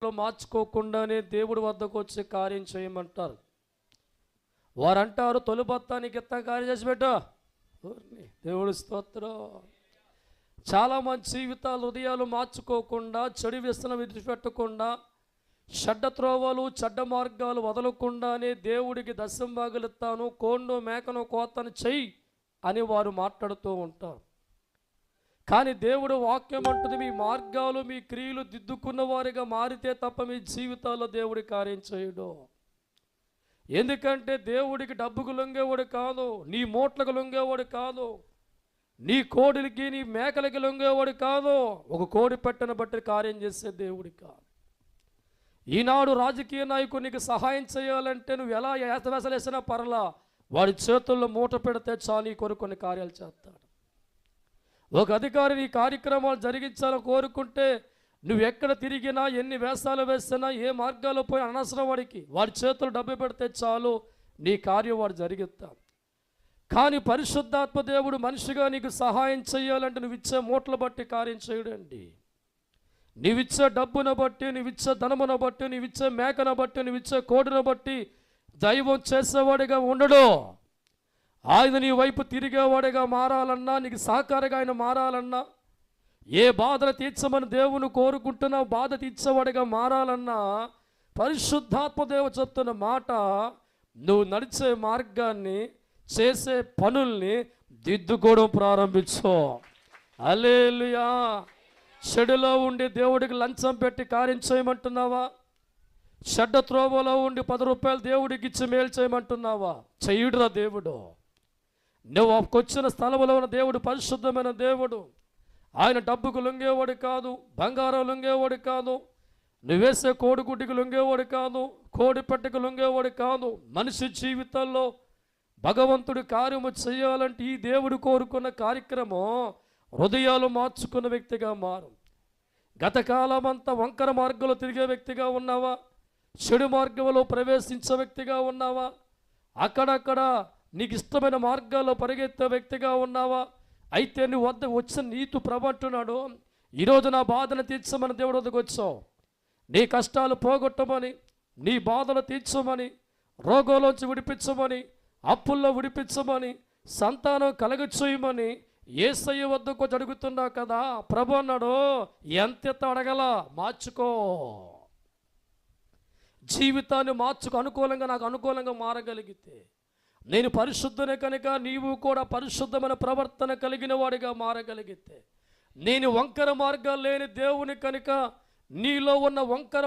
మార్చుకోకుండానే దేవుడి వద్దకు వచ్చి కార్యం చేయమంటారు. వారంటారు తొలి బత్తానికి ఎత్త కార్యం చేసి పెట్టా. దేవుడి స్తోత్రం. చాలా మంది జీవితాలు హృదయాలు మార్చుకోకుండా, చెడు వ్యసనం విడిచిపెట్టకుండా, చెడ్డ త్రోవలు చెడ్డ మార్గాలు వదలకుండానే దేవుడికి దశంభాగాలు ఇస్తాను, కోండు మేకను కోతను చెయ్యి అని వారు మాట్లాడుతూ ఉంటారు. కానీ దేవుడు వాక్యం అంటుంది, మీ మార్గాలు మీ క్రియలు దిద్దుకున్న వారిగా మారితే తప్ప మీ జీవితాల్లో దేవుడి కార్యం చేయడు. ఎందుకంటే దేవుడికి డబ్బుకు లొంగేవాడు కాదు, నీ మూట్లకు లొంగేవాడు కాదు, నీ కోడికి నీ మేకలకి లొంగేవాడు కాదు. ఒక కోడి పెట్టను బట్టి కార్యం చేసే దేవుడి కాదు. ఈనాడు రాజకీయ నాయకునికి సహాయం చేయాలంటే నువ్వు ఎలా వేసవేసినా పర్లా, వాడి చేతుల్లో మూట పెడితే చాలు నీ కొరకు కొన్ని కార్యాలు చేస్తాడు. ఒక అధికారి నీ కార్యక్రమాలు జరిగించాలని కోరుకుంటే నువ్వు ఎక్కడ తిరిగినా, ఎన్ని వేషాలు వేసినా, ఏ మార్గాల్లో పోయి అనవసరం వాడి చేతులు డబ్బు పెడితే చాలు నీ కార్యం వాడు జరిగిస్తాడు. కానీ పరిశుద్ధాత్మ దేవుడు మనిషిగా నీకు సహాయం చేయాలంటే నువ్వు ఇచ్చే మూటలు బట్టి కార్యం చేయడండి. నీవిచ్చే డబ్బును బట్టి, నీవిచ్చే ధనమును బట్టి, నీవిచ్చే మేకను బట్టి, నీవిచ్చే కోడిని బట్టి దైవం చేసేవాడిగా ఉండడు. ఆయన నీ వైపు తిరిగేవాడిగా మారాలన్నా, నీకు సహకారిగా ఆయన మారాలన్నా, ఏ బాధలు తీర్చమని దేవుని కోరుకుంటున్నా బాధ తీర్చేవాడిగా మారాలన్నా, పరిశుద్ధాత్మ దేవుడు చెప్తున్న మాట, నువ్వు నడిచే మార్గాన్ని, చేసే పనుల్ని దిద్దుకోవడం ప్రారంభించు. హల్లెలూయా. చెడులో ఉండి దేవుడికి లంచం పెట్టి కార్యం చేయమంటున్నావా? చెడ్డ త్రోవలో ఉండి 10 రూపాయలు దేవుడికి ఇచ్చి మేలు చేయమంటున్నావా? చెయ్యుడురా దేవుడు. నువ్వు వచ్చిన స్థలంలో ఉన్న దేవుడు పరిశుద్ధమైన దేవుడు. ఆయన డబ్బుకు లొంగేవాడు కాదు, బంగారం లొంగేవాడు కాదు, నువ్వేసే కోడిగుడ్డికి లొంగేవాడు కాదు, కోడి పెట్టకు లొంగేవాడు కాదు. మనిషి జీవితంలో భగవంతుడి కార్యము చేయాలంటే ఈ దేవుడు కోరుకున్న కార్యక్రమం హృదయాలు మార్చుకున్న వ్యక్తిగా మారు. గతకాలం అంతా వంకర మార్గంలో తిరిగే వ్యక్తిగా ఉన్నావా? చెడు మార్గంలో ప్రవేశించే వ్యక్తిగా ఉన్నావా? అక్కడక్కడ నీకు ఇష్టమైన మార్గాల్లో పరిగెత్తే వ్యక్తిగా ఉన్నావా? అయితే నువ్వు వద్ద వచ్చిన నీతు ప్రబట్టున్నాడు, ఈరోజు నా బాధను తీర్చమని దేవుడు వద్దకు వచ్చావు. నీ కష్టాలు పోగొట్టమని, నీ బాధలు తీర్చమని, రోగంలోంచి విడిపించమని, అప్పుల్లో విడిపించమని, సంతానం కలగచేయమని యేసయ్య వద్దకు వచ్చి అడుగుతున్నావు కదా. ప్రభు అన్నాడు, ఎంత అడగల, మార్చుకో, జీవితాన్ని మార్చుకో. నాకు అనుకూలంగా మారగలిగితే నేను పరిశుద్ధనే కనుక నీవు కూడా పరిశుద్ధమైన ప్రవర్తన కలిగిన వాడిగా మారగలిగితే, నేను వంకర మార్గాలు లేని దేవుని కనుక నీలో ఉన్న వంకర